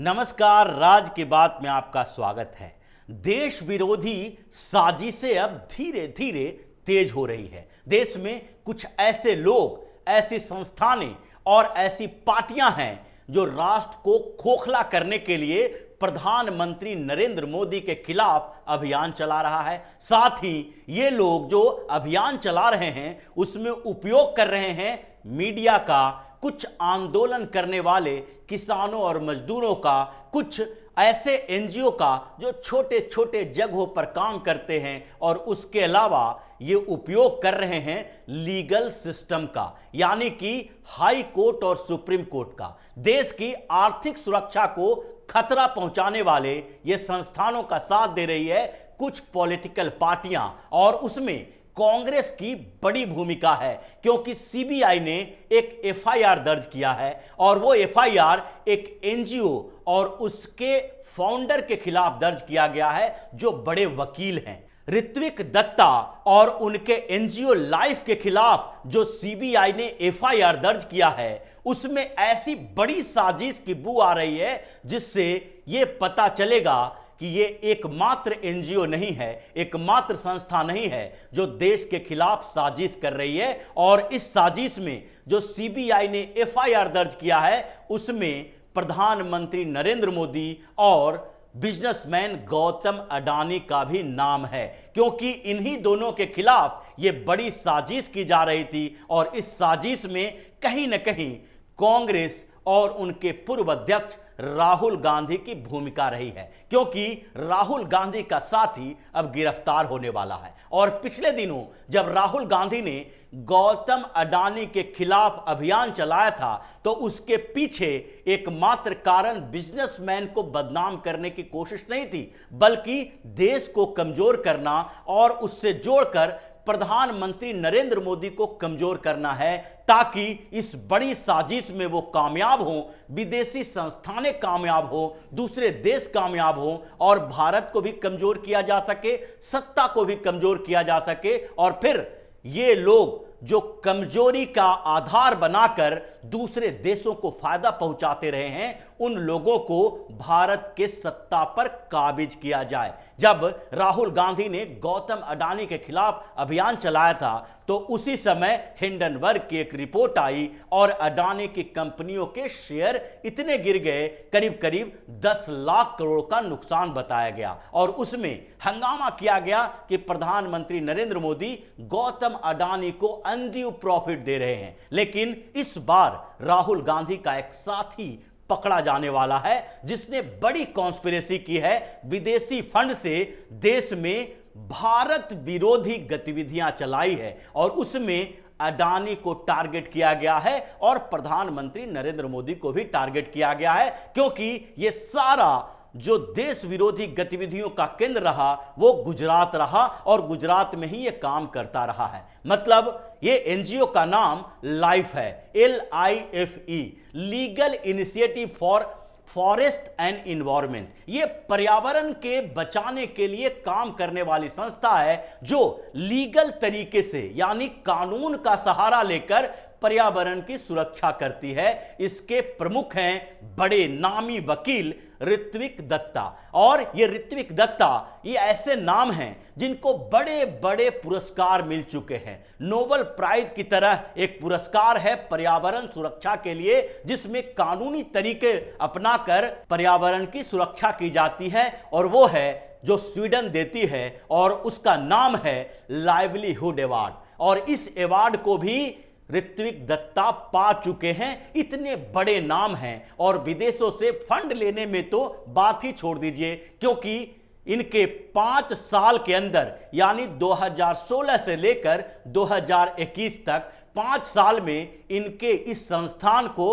नमस्कार, राज की बात में आपका स्वागत है। देश विरोधी साजिशें अब धीरे धीरे तेज हो रही है। देश में कुछ ऐसे लोग, ऐसी संस्थानें और ऐसी पार्टियां हैं जो राष्ट्र को खोखला करने के लिए प्रधानमंत्री नरेंद्र मोदी के खिलाफ अभियान चला रहा है। साथ ही ये लोग जो अभियान चला रहे हैं उसमें उपयोग कर रहे हैं मीडिया का, कुछ आंदोलन करने वाले किसानों और मजदूरों का, कुछ ऐसे एनजीओ का जो छोटे छोटे जगहों पर काम करते हैं, और उसके अलावा ये उपयोग कर रहे हैं लीगल सिस्टम का, यानी कि हाई कोर्ट और सुप्रीम कोर्ट का। देश की आर्थिक सुरक्षा को खतरा पहुंचाने वाले ये संस्थानों का साथ दे रही है कुछ पॉलिटिकल पार्टियां, और उसमें कांग्रेस की बड़ी भूमिका है, क्योंकि सीबीआई ने एक एफआईआर दर्ज किया है और वो एफआईआर एक एनजीओ और उसके फाउंडर के खिलाफ दर्ज किया गया है जो बड़े वकील हैं। ऋत्विक दत्ता और उनके एनजीओ लाइफ के खिलाफ जो सीबीआई ने एफआईआर दर्ज किया है उसमें ऐसी बड़ी साजिश की बू आ रही है जिससे यह पता चलेगा कि ये एकमात्र एनजीओ नहीं है, एकमात्र संस्था नहीं है जो देश के खिलाफ साजिश कर रही है। और इस साजिश में जो सीबीआई ने एफआईआर दर्ज किया है उसमें प्रधानमंत्री नरेंद्र मोदी और बिजनेसमैन गौतम अडानी का भी नाम है, क्योंकि इन्हीं दोनों के खिलाफ ये बड़ी साजिश की जा रही थी। और इस साजिश में कहीं न कहीं कांग्रेस और उनके पूर्व अध्यक्ष राहुल गांधी की भूमिका रही है, क्योंकि राहुल गांधी का साथी अब गिरफ्तार होने वाला है। और पिछले दिनों जब राहुल गांधी ने गौतम अडानी के खिलाफ अभियान चलाया था तो उसके पीछे एकमात्र कारण बिजनेसमैन को बदनाम करने की कोशिश नहीं थी, बल्कि देश को कमजोर करना और उससे जोड़कर प्रधानमंत्री नरेंद्र मोदी को कमजोर करना है, ताकि इस बड़ी साजिश में वो कामयाब हों, विदेशी संस्थानें कामयाब हो, दूसरे देश कामयाब हो और भारत को भी कमजोर किया जा सके, सत्ता को भी कमजोर किया जा सके। और फिर ये लोग जो कमजोरी का आधार बनाकर दूसरे देशों को फायदा पहुंचाते रहे हैं, उन लोगों को भारत के सत्ता पर काबिज किया जाए। जब राहुल गांधी ने गौतम अडानी के खिलाफ अभियान चलाया था तो उसी समय हिंडनबर्ग की एक रिपोर्ट आई और अडानी की कंपनियों के शेयर इतने गिर गए, करीब करीब 10 लाख करोड़ का नुकसान बताया गया। और उसमें हंगामा किया गया कि प्रधानमंत्री नरेंद्र मोदी गौतम अडानी को अनड्यू प्रॉफिट दे रहे हैं। लेकिन इस बार राहुल गांधी का एक साथी पकड़ा जाने वाला है जिसने बड़ी कॉन्स्पिरेसी की है, विदेशी फंड से देश में भारत विरोधी गतिविधियां चलाई है और उसमें अडानी को टारगेट किया गया है और प्रधानमंत्री नरेंद्र मोदी को भी टारगेट किया गया है, क्योंकि यह सारा जो देश विरोधी गतिविधियों का केंद्र रहा वो गुजरात रहा और गुजरात में ही ये काम करता रहा है। मतलब ये एनजीओ का नाम लाइफ है, LIFE, legal initiative for forest and environment. ये पर्यावरण के बचाने के लिए काम करने वाली संस्था है जो लीगल तरीके से यानी कानून का सहारा लेकर पर्यावरण की सुरक्षा करती है। इसके प्रमुख हैं बड़े नामी वकील ऋत्विक दत्ता। और ये ऋत्विक दत्ता ये ऐसे नाम हैं जिनको बड़े बड़े पुरस्कार मिल चुके हैं। नोबेल प्राइज की तरह एक पुरस्कार है पर्यावरण सुरक्षा के लिए, जिसमें कानूनी तरीके अपनाकर पर्यावरण की सुरक्षा की जाती है, और वो है जो स्वीडन देती है और उसका नाम है लाइवलीहुड अवार्ड। और इस अवार्ड को भी ऋत्विक दत्ता पा चुके हैं। इतने बड़े नाम हैं और विदेशों से फंड लेने में तो बात ही छोड़ दीजिए, क्योंकि इनके 5 साल के अंदर यानी 2016 से लेकर 2021 तक 5 साल में इनके इस संस्थान को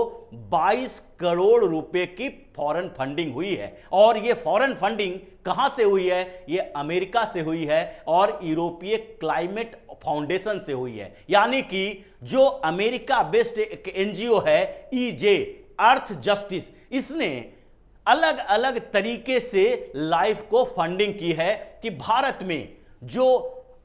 22 करोड़ रुपए की फॉरेन फंडिंग हुई है। और ये फॉरेन फंडिंग कहां से हुई है? ये अमेरिका से हुई है और यूरोपीय क्लाइमेट फाउंडेशन से हुई है। यानी कि जो अमेरिका बेस्ड एक एनजीओ है EJ, अर्थ जस्टिस, इसने अलग अलग तरीके से लाइफ को फंडिंग की है कि भारत में जो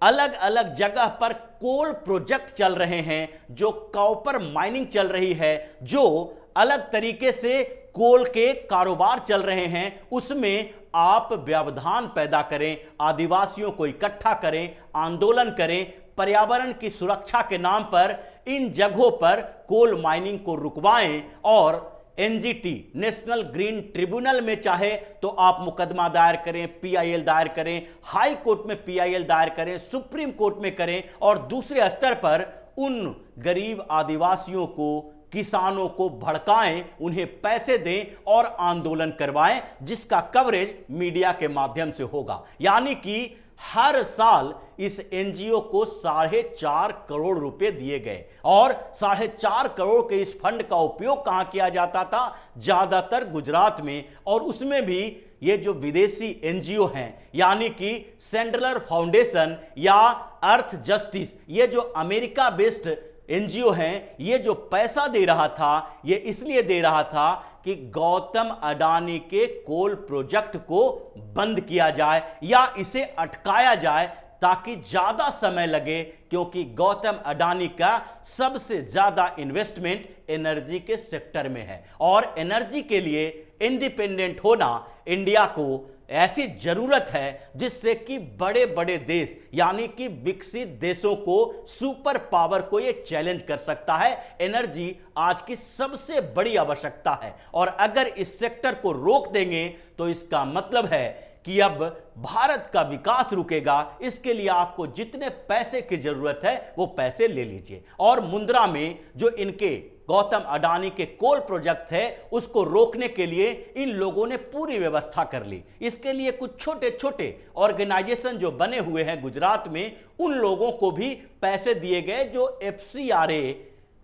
अलग अलग जगह पर कोल प्रोजेक्ट चल रहे हैं, जो कॉपर माइनिंग चल रही है, जो अलग तरीके से कोल के कारोबार चल रहे हैं उसमें आप व्यवधान पैदा करें, आदिवासियों को इकट्ठा करें, आंदोलन करें, पर्यावरण की सुरक्षा के नाम पर इन जगहों पर कोल माइनिंग को रुकवाएं और एनजीटी नेशनल ग्रीन ट्रिब्यूनल में चाहे तो आप मुकदमा दायर करें, पीआईएल दायर करें, हाई कोर्ट में पीआईएल दायर करें, सुप्रीम कोर्ट में करें और दूसरे स्तर पर उन गरीब आदिवासियों को, किसानों को भड़काएं, उन्हें पैसे दें और आंदोलन करवाएं जिसका कवरेज मीडिया के माध्यम से होगा। यानी कि हर साल इस एनजीओ को 4.5 करोड़ रुपए दिए गए और 4.5 करोड़ के इस फंड का उपयोग कहां किया जाता था? ज्यादातर गुजरात में, और उसमें भी ये जो विदेशी एनजीओ हैं यानी कि सैंडलर फाउंडेशन या अर्थ जस्टिस, ये जो अमेरिका बेस्ड एनजीओ हैं, ये जो पैसा दे रहा था ये इसलिए दे रहा था कि गौतम अडानी के कोल प्रोजेक्ट को बंद किया जाए या इसे अटकाया जाए ताकि ज्यादा समय लगे, क्योंकि गौतम अडानी का सबसे ज्यादा इन्वेस्टमेंट एनर्जी के सेक्टर में है और एनर्जी के लिए इंडिपेंडेंट होना इंडिया को ऐसी जरूरत है जिससे कि बड़े बड़े देश यानी कि विकसित देशों को, सुपर पावर को यह चैलेंज कर सकता है। एनर्जी आज की सबसे बड़ी आवश्यकता है और अगर इस सेक्टर को रोक देंगे तो इसका मतलब है कि अब भारत का विकास रुकेगा। इसके लिए आपको जितने पैसे की जरूरत है वो पैसे ले लीजिए। और मुंद्रा में जो इनके गौतम अडानी के कोल प्रोजेक्ट है उसको रोकने के लिए इन लोगों ने पूरी व्यवस्था कर ली। इसके लिए कुछ छोटे छोटे ऑर्गेनाइजेशन जो बने हुए हैं गुजरात में, उन लोगों को भी पैसे दिए गए जो एफसीआरए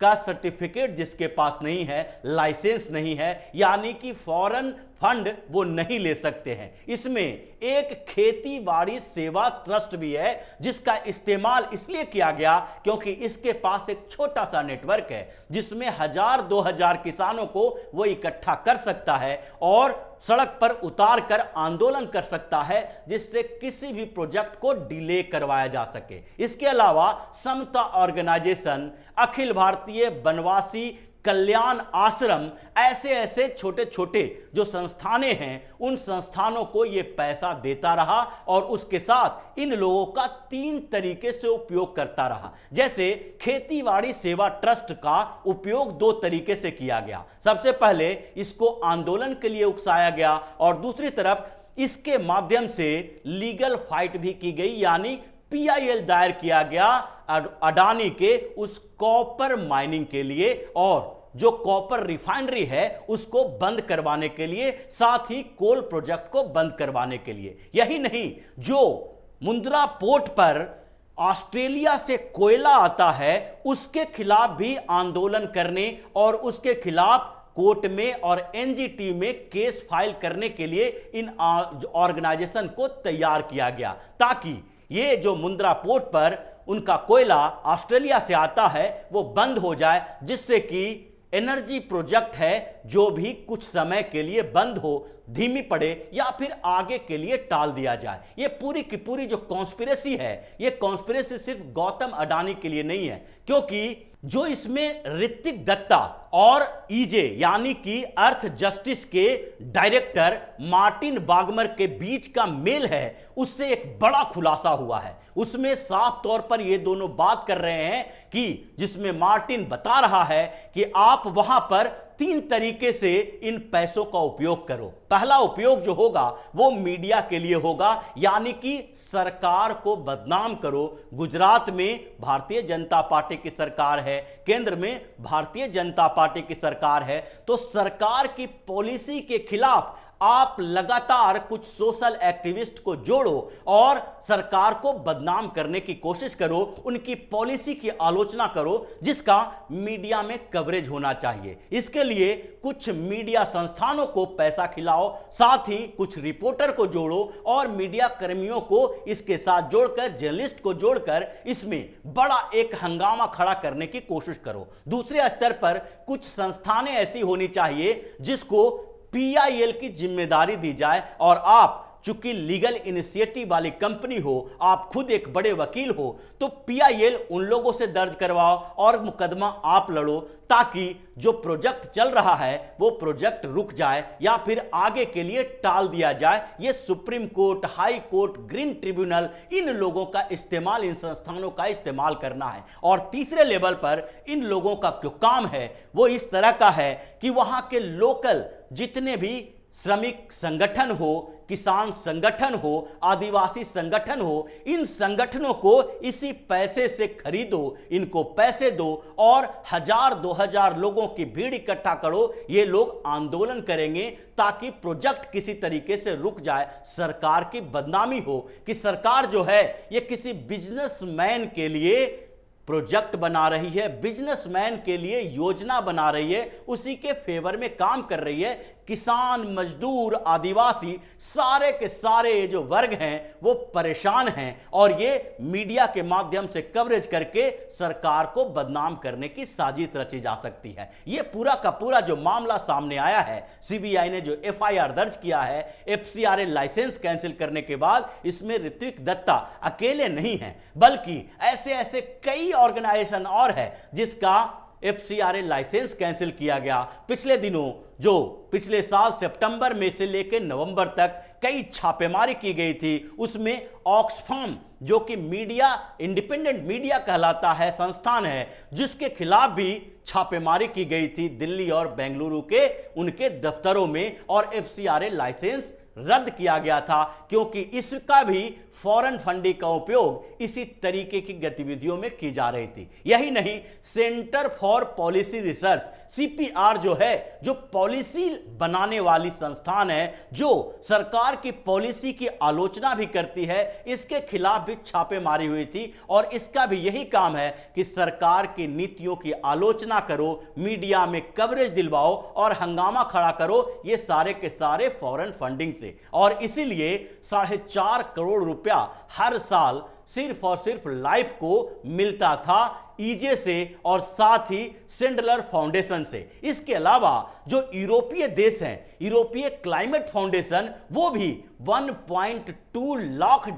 का सर्टिफिकेट जिसके पास नहीं है, लाइसेंस नहीं है, यानी कि फॉरेन फंड वो नहीं ले सकते हैं। इसमें एक खेती बाड़ी सेवा ट्रस्ट भी है जिसका इस्तेमाल इसलिए किया गया क्योंकि इसके पास एक छोटा सा नेटवर्क है जिसमें 1000-2000 किसानों को वो इकट्ठा कर सकता है और सड़क पर उतार कर आंदोलन कर सकता है जिससे किसी भी प्रोजेक्ट को डिले करवाया जा सके। इसके अलावा समता ऑर्गेनाइजेशन, अखिल भारतीय वनवासी कल्याण आश्रम, ऐसे ऐसे छोटे छोटे जो संस्थानें हैं उन संस्थानों को यह पैसा देता रहा और उसके साथ इन लोगों का 3 तरीके से उपयोग करता रहा। जैसे खेतीबाड़ी सेवा ट्रस्ट का उपयोग 2 तरीके से किया गया। सबसे पहले इसको आंदोलन के लिए उकसाया गया और दूसरी तरफ इसके माध्यम से लीगल फाइट भी की गई, यानी पीआईएल दायर किया गया अडानी के उस कॉपर माइनिंग के लिए और जो कॉपर रिफाइनरी है उसको बंद करवाने के लिए, साथ ही कोल प्रोजेक्ट को बंद करवाने के लिए। यही नहीं, जो मुंद्रा पोर्ट पर ऑस्ट्रेलिया से कोयला आता है उसके खिलाफ भी आंदोलन करने और उसके खिलाफ कोर्ट में और एनजीटी में केस फाइल करने के लिए इन ऑर्गेनाइजेशन को तैयार किया गया ताकि ये जो मुंद्रा पोर्ट पर उनका कोयला ऑस्ट्रेलिया से आता है वो बंद हो जाए, जिससे कि एनर्जी प्रोजेक्ट है जो भी कुछ समय के लिए बंद हो, धीमी पड़े या फिर आगे के लिए टाल दिया जाए। ये पूरी की पूरी जो कॉन्स्पिरेसी है, ये कॉन्स्पिरेसी सिर्फ गौतम अडानी के लिए नहीं है, क्योंकि जो इसमें ऋतिक दत्ता और ईजे यानी कि अर्थ जस्टिस के डायरेक्टर मार्टिन बागमर के बीच का मेल है उससे एक बड़ा खुलासा हुआ है। उसमें साफ तौर पर ये दोनों बात कर रहे हैं कि जिसमें मार्टिन बता रहा है कि आप वहां पर 3 तरीके से इन पैसों का उपयोग करो। पहला उपयोग जो होगा वो मीडिया के लिए होगा, यानी कि सरकार को बदनाम करो। गुजरात में भारतीय जनता पार्टी की सरकार है, केंद्र में भारतीय जनता पार्टी की सरकार है, तो सरकार की पॉलिसी के खिलाफ आप लगातार कुछ सोशल एक्टिविस्ट को जोड़ो और सरकार को बदनाम करने की कोशिश करो, उनकी पॉलिसी की आलोचना करो जिसका मीडिया में कवरेज होना चाहिए। इसके लिए कुछ मीडिया संस्थानों को पैसा खिलाओ, साथ ही कुछ रिपोर्टर को जोड़ो और मीडिया कर्मियों को इसके साथ जोड़कर, जर्नलिस्ट को जोड़कर इसमें बड़ा एक हंगामा खड़ा करने की कोशिश करो। दूसरे स्तर पर कुछ संस्थानें ऐसी होनी चाहिए जिसको पीआईएल की जिम्मेदारी दी जाए और आप चूंकि लीगल इनिशिएटिव वाली कंपनी हो, आप खुद एक बड़े वकील हो, तो पीआईएल उन लोगों से दर्ज करवाओ और मुकदमा आप लड़ो, ताकि जो प्रोजेक्ट चल रहा है वो प्रोजेक्ट रुक जाए या फिर आगे के लिए टाल दिया जाए। ये supreme court, high court, green tribunal, इन लोगों का इस्तेमाल, इन संस्थानों का इस्तेमाल करना है। और तीसरे लेवल पर इन लोगों का जो काम है वो इस तरह का है कि वहां के लोकल जितने भी श्रमिक संगठन हो, किसान संगठन हो, आदिवासी संगठन हो, इन संगठनों को इसी पैसे से खरीदो, इनको पैसे दो और 1000-2000 लोगों की भीड़ इकट्ठा करो। ये लोग आंदोलन करेंगे ताकि प्रोजेक्ट किसी तरीके से रुक जाए। सरकार की बदनामी हो कि सरकार जो है ये किसी बिजनेसमैन के लिए प्रोजेक्ट बना रही है, बिजनेसमैन के लिए योजना बना रही है, उसी के फेवर में काम कर रही है। किसान, मजदूर, आदिवासी, सारे के सारे ये जो वर्ग हैं वो परेशान हैं और ये मीडिया के माध्यम से कवरेज करके सरकार को बदनाम करने की साजिश रची जा सकती है। ये पूरा का पूरा जो मामला सामने आया है, सीबीआई ने जो एफआईआर दर्ज किया है एफसीआरए लाइसेंस कैंसिल करने के बाद, इसमें ऋत्विक दत्ता अकेले नहीं हैं, बल्कि ऐसे ऐसे कई ऑर्गेनाइजेशन और है जिसका एफसीआरए लाइसेंस कैंसिल किया गया। पिछले दिनों जो पिछले साल सितंबर में से लेकर नवंबर तक कई छापेमारी की गई थी, उसमें ऑक्सफाम जो कि मीडिया, इंडिपेंडेंट मीडिया कहलाता है, संस्थान है, जिसके खिलाफ भी छापेमारी की गई थी दिल्ली और बेंगलुरु के उनके दफ्तरों में, और एफसीआरए लाइसेंस रद्द किया गया था क्योंकि इसका भी फॉरेन फंडिंग का उपयोग इसी तरीके की गतिविधियों में की जा रही थी। यही नहीं, centre for policy research CPR जो है, जो पॉलिसी बनाने वाली संस्थान है, जो सरकार की पॉलिसी की आलोचना भी करती है, इसके खिलाफ भी छापेमारी हुई थी। और इसका भी यही काम है कि सरकार की नीतियों की आलोचना करो, मीडिया में कवरेज दिलवाओ और हंगामा खड़ा करो, ये सारे के सारे फॉरेन फंडिंग से। और इसीलिए 4.5 करोड़ रुपया हर साल सिर्फ और सिर्फ लाइफ को मिलता था ईजे से और साथ ही सिंडलर फाउंडेशन से। इसके अलावा जो यूरोपीय देश हैं, यूरोपीय क्लाइमेट फाउंडेशन, वो भी $1.2 लाख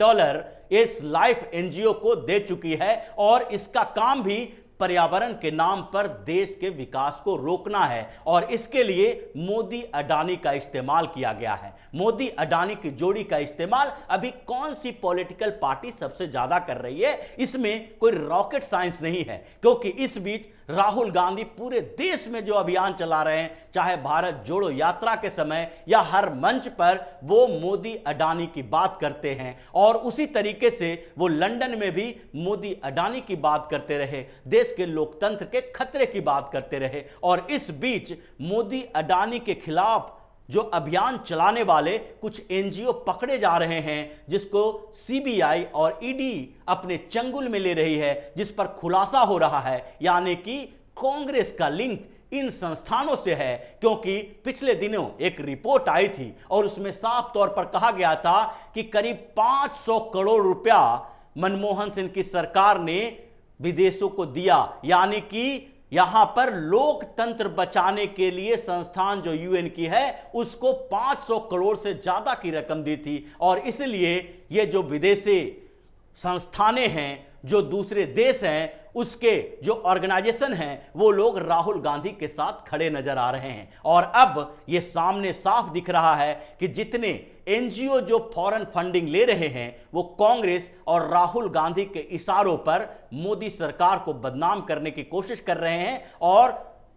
इस लाइफ एनजीओ को दे चुकी है और इसका काम भी पर्यावरण के नाम पर देश के विकास को रोकना है। और इसके लिए मोदी अडानी का इस्तेमाल किया गया है। मोदी अडानी की जोड़ी का इस्तेमाल अभी कौन सी पॉलिटिकल पार्टी सबसे ज्यादा कर रही है, इसमें कोई रॉकेट साइंस नहीं है, क्योंकि इस बीच राहुल गांधी पूरे देश में जो अभियान चला रहे हैं, चाहे भारत जोड़ो यात्रा के समय या हर मंच पर, वो मोदी अडानी की बात करते हैं। और उसी तरीके से वो लंदन में भी मोदी अडानी की बात करते रहे, देश के लोकतंत्र के खतरे की बात करते रहे। और इस बीच मोदी अडानी के खिलाफ जो अभियान चलाने वाले कुछ एनजीओ पकड़े जा रहे हैं, जिसको सीबीआई और ईडी अपने चंगुल में ले रही है, जिस पर खुलासा हो रहा है, यानी कि कांग्रेस का लिंक इन संस्थानों से है। क्योंकि पिछले दिनों एक रिपोर्ट आई थी और उसमें साफ तौर पर कहा गया था कि करीब 500 करोड़ रुपया मनमोहन सिंह की सरकार ने विदेशों को दिया, यानी कि यहां पर लोकतंत्र बचाने के लिए संस्थान जो यूएन की है उसको 500 करोड़ से ज्यादा की रकम दी थी। और इसलिए ये जो विदेशी संस्थानें हैं, जो दूसरे देश हैं, उसके जो ऑर्गेनाइजेशन हैं, वो लोग राहुल गांधी के साथ खड़े नजर आ रहे हैं। और अब ये सामने साफ दिख रहा है कि जितने एनजीओ जो फॉरेन फंडिंग ले रहे हैं, वो कांग्रेस और राहुल गांधी के इशारों पर मोदी सरकार को बदनाम करने की कोशिश कर रहे हैं और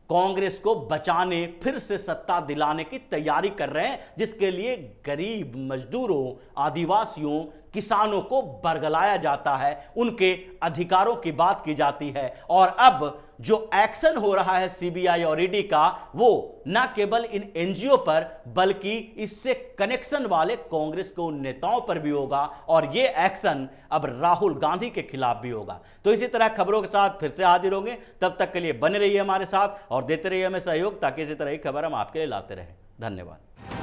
कांग्रेस को बचाने, फिर से सत्ता दिलाने की तैयारी कर रहे हैं, जिसके लिए गरीब मजदूरों, आदिवासियों, किसानों को बरगलाया जाता है, उनके अधिकारों की बात की जाती है। और अब जो एक्शन हो रहा है सीबीआई और ईडी का, वो न केवल इन एनजीओ पर बल्कि इससे कनेक्शन वाले कांग्रेस के उन नेताओं पर भी होगा और ये एक्शन अब राहुल गांधी के खिलाफ भी होगा। तो इसी तरह खबरों के साथ फिर से हाजिर होंगे, तब तक के लिए बने रहिए हमारे साथ और देते रहिए हमें सहयोग, ताकि इसी तरह की खबर हम आपके लिए लाते रहें। धन्यवाद।